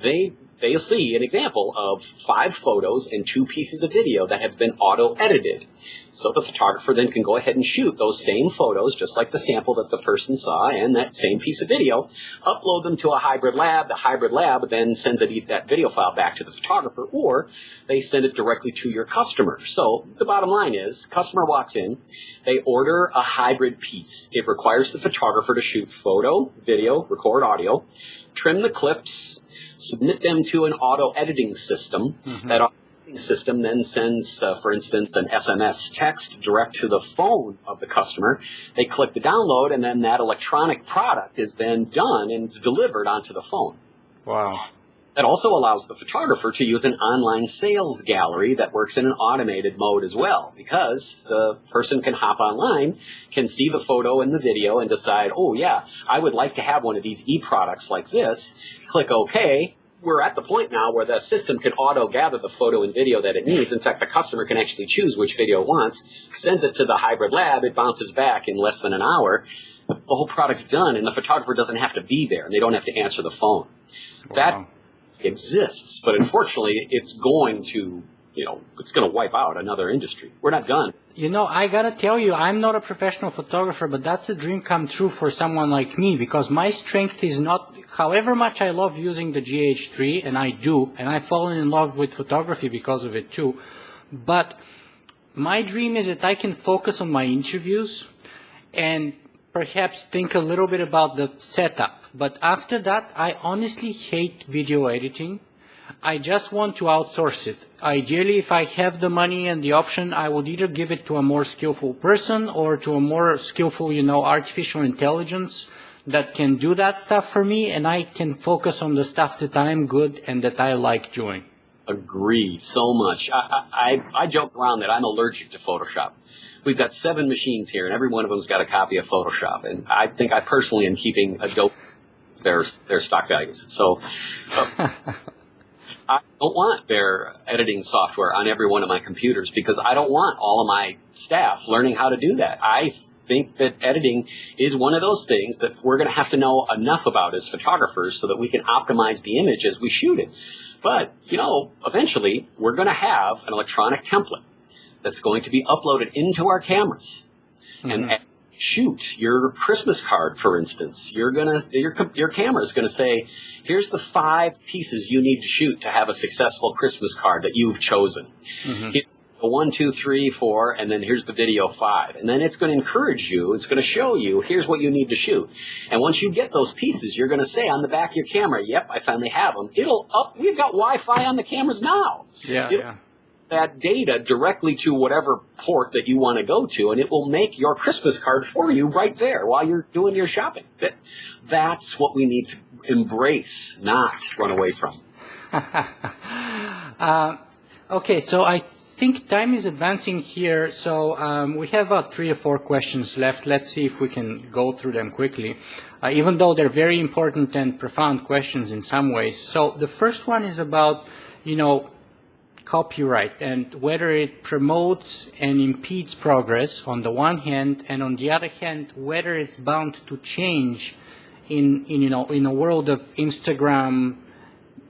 they'll see an example of 5 photos and 2 pieces of video that have been auto-edited. So the photographer then can go ahead and shoot those same photos, just like the sample that the person saw, and that same piece of video, upload them to a hybrid lab. The hybrid lab then sends that video file back to the photographer, or they send it directly to your customer. So the bottom line is, customer walks in, they order a hybrid piece. It requires the photographer to shoot photo, video, record audio, trim the clips, submit them to an auto-editing system. Mm-hmm. That auto-editing system then sends, for instance, an SMS text direct to the phone of the customer. They click the download, and then that electronic product is then done and it's delivered onto the phone. Wow. That also allows the photographer to use an online sales gallery that works in an automated mode as well, because the person can hop online, can see the photo and the video and decide, oh yeah, I would like to have one of these e-products like this. Click OK. We're at the point now where the system can auto-gather the photo and video that it needs. In fact, the customer can actually choose which video it wants, sends it to the hybrid lab, it bounces back in less than an hour. The whole product's done, and the photographer doesn't have to be there, and they don't have to answer the phone. Wow. That exists, but unfortunately it's going to wipe out another industry. We're not done. I gotta tell you, I'm not a professional photographer, but that's a dream come true for someone like me, because my strength is not, however much I love using the GH3, and I do, and I've fallen in love with photography because of it too, but my dream is that I can focus on my interviews and perhaps think a little bit about the setup. But after that, I honestly hate video editing. I just want to outsource it. Ideally, if I have the money and the option, I would either give it to a more skillful person or to a more skillful, artificial intelligence that can do that stuff for me, and I can focus on the stuff that I'm good and that I like doing. Agree so much. I joke around that I'm allergic to Photoshop. We've got 7 machines here, and every one of them's got a copy of Photoshop. And I think I personally am keeping Adobe their stock values. So I don't want their editing software on every one of my computers, because I don't want all of my staff learning how to do that. I think that editing is one of those things that we're going to have to know enough about as photographers so that we can optimize the image as we shoot it. But, eventually we're going to have an electronic template that's going to be uploaded into our cameras. Mm-hmm. And shoot your Christmas card, for instance. Your camera is going to say, here's the 5 pieces you need to shoot to have a successful Christmas card that you've chosen. Mm-hmm. Here's the 1, 2, 3, 4, and then here's the video 5. And then it's going to encourage you. It's going to show you, here's what you need to shoot. And once you get those pieces, you're going to say on the back of your camera, yep, I finally have them. We've got Wi-Fi on the cameras now. Yeah. That data directly to whatever port that you want to go to, and it will make your Christmas card for you right there while you're doing your shopping. That's what we need to embrace, not run away from. Okay, so I think time is advancing here, so we have about 3 or 4 questions left. Let's see if we can go through them quickly, even though they're very important and profound questions in some ways. So the first one is about, copyright and whether it promotes and impedes progress on the one hand, and on the other hand, whether it's bound to change in a world of Instagram,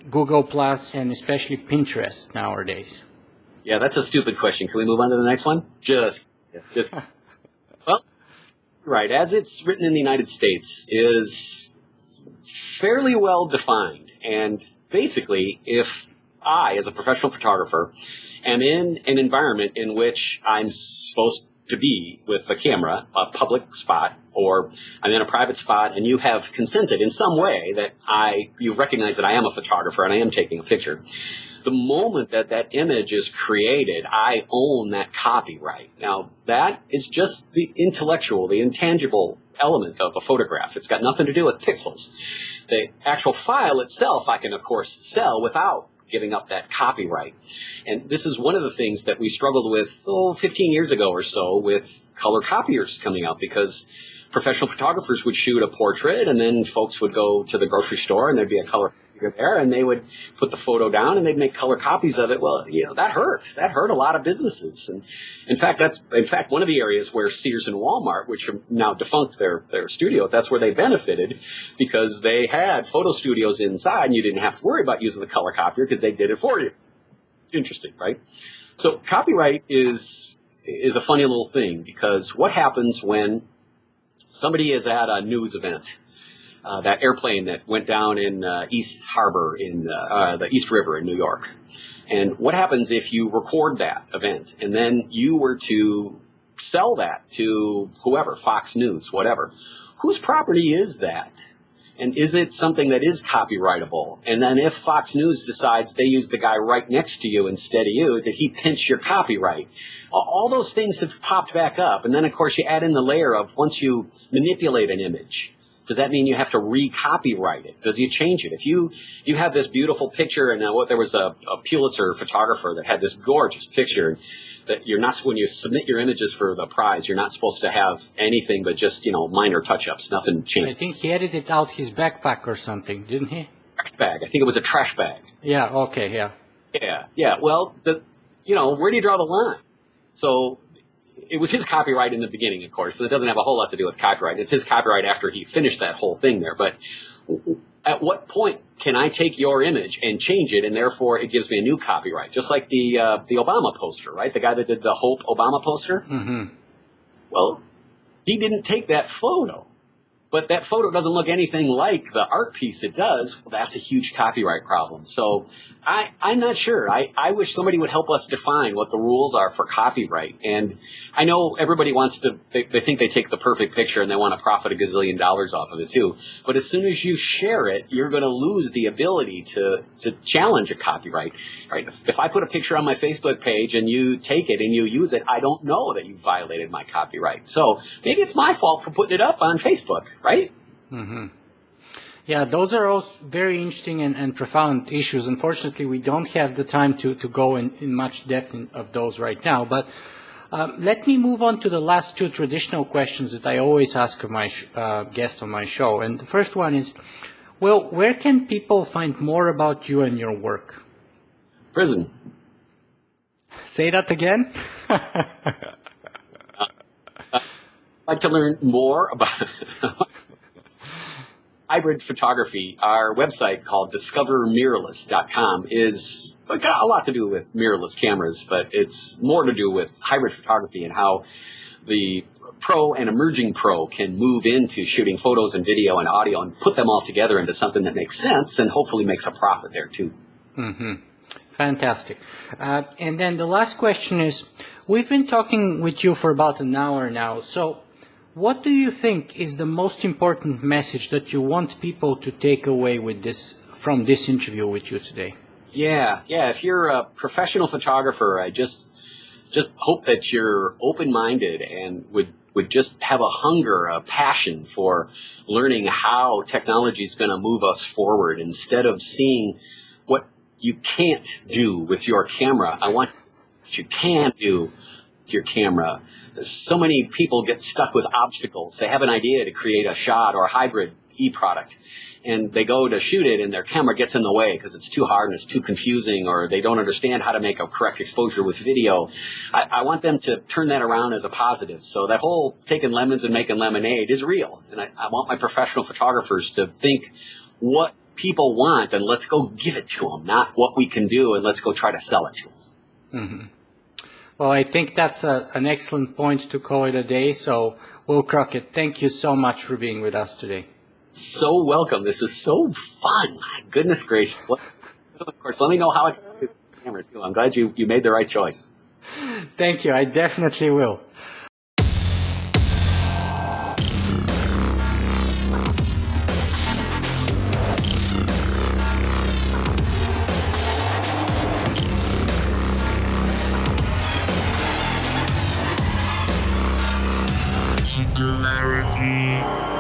Google Plus, and especially Pinterest nowadays. Yeah, that's a stupid question. Can we move on to the next one? Just well, right. As it's written in the United States is fairly well defined, and basically, if I, as a professional photographer, am in an environment in which I'm supposed to be with a camera, a public spot, or I'm in a private spot and you have consented in some way that you've recognized that I am a photographer and I am taking a picture. The moment that that image is created, I own that copyright. Now, that is just the intellectual, the intangible element of a photograph. It's got nothing to do with pixels. The actual file itself I can, of course, sell without giving up that copyright. And this is one of the things that we struggled with 15 years ago or so with color copiers coming out, because professional photographers would shoot a portrait and then folks would go to the grocery store and there'd be a color copier there and they would put the photo down and they'd make color copies of it. Well, that hurt. That hurt a lot of businesses. And in fact, that's one of the areas where Sears and Walmart, which are now defunct their studios, that's where they benefited, because they had photo studios inside and you didn't have to worry about using the color copier because they did it for you. Interesting, right? So copyright is a funny little thing, because what happens when somebody is at a news event, that airplane that went down in East Harbor in the East River in New York. And what happens if you record that event and then you were to sell that to whoever, Fox News, whatever? Whose property is that? And is it something that is copyrightable? And then if Fox News decides they use the guy right next to you instead of you, did he pinch your copyright? All those things have popped back up. And then, of course, you add in the layer of once you manipulate an image, does that mean you have to re-copyright it? Does you change it? If you have this beautiful picture, and there was a Pulitzer photographer that had this gorgeous picture that you're not, when you submit your images for the prize, you're not supposed to have anything but just, minor touch-ups, nothing changed. I think he edited out his backpack or something, didn't he? Trash bag. I think it was a trash bag. Yeah, okay, yeah. Yeah. Well, where do you draw the line? So it was his copyright in the beginning, of course, and it doesn't have a whole lot to do with copyright. It's his copyright after he finished that whole thing there. But at what point can I take your image and change it, and therefore it gives me a new copyright? Just like the Obama poster, right? The guy that did the Hope Obama poster? Mm-hmm. Well, he didn't take that photo, but that photo doesn't look anything like the art piece it does. Well, that's a huge copyright problem. So I'm not sure. I wish somebody would help us define what the rules are for copyright. And I know everybody wants to, they think they take the perfect picture and they want to profit $1 gazillion off of it too. But as soon as you share it, you're going to lose the ability to challenge a copyright. Right? If I put a picture on my Facebook page and you take it and you use it, I don't know that you violated my copyright. So maybe it's my fault for putting it up on Facebook, right? Mm-hmm. Yeah, those are all very interesting and profound issues. Unfortunately, we don't have the time to go in much depth of those right now. But let me move on to the last two traditional questions that I always ask of my guests on my show. And the first one is, well, where can people find more about you and your work? Prison. Say that again? I'd like to learn more about hybrid photography. Our website called discovermirrorless.com is got a lot to do with mirrorless cameras, but it's more to do with hybrid photography and how the pro and emerging pro can move into shooting photos and video and audio and put them all together into something that makes sense and hopefully makes a profit there too. Mm-hmm. Fantastic. And then the last question is, we've been talking with you for about an hour now, so what do you think is the most important message that you want people to take away from this interview with you today? Yeah. If you're a professional photographer, I just hope that you're open-minded and would just have a hunger, a passion for learning how technology is going to move us forward. Instead of seeing what you can't do with your camera, I want what you can do your camera. So many people get stuck with obstacles. They have an idea to create a shot or a hybrid e-product, and they go to shoot it and their camera gets in the way because it's too hard and it's too confusing, or they don't understand how to make a correct exposure with video. I want them to turn that around as a positive. So that whole taking lemons and making lemonade is real. And I want my professional photographers to think what people want and let's go give it to them, not what we can do and let's go try to sell it to them. Mm-hmm. Well, I think that's an excellent point to call it a day. So, Will Crockett, thank you so much for being with us today. So welcome. This is so fun. My goodness gracious. Of course, let me know how I can do the camera, too. I'm glad you made the right choice. Thank you. I definitely will. see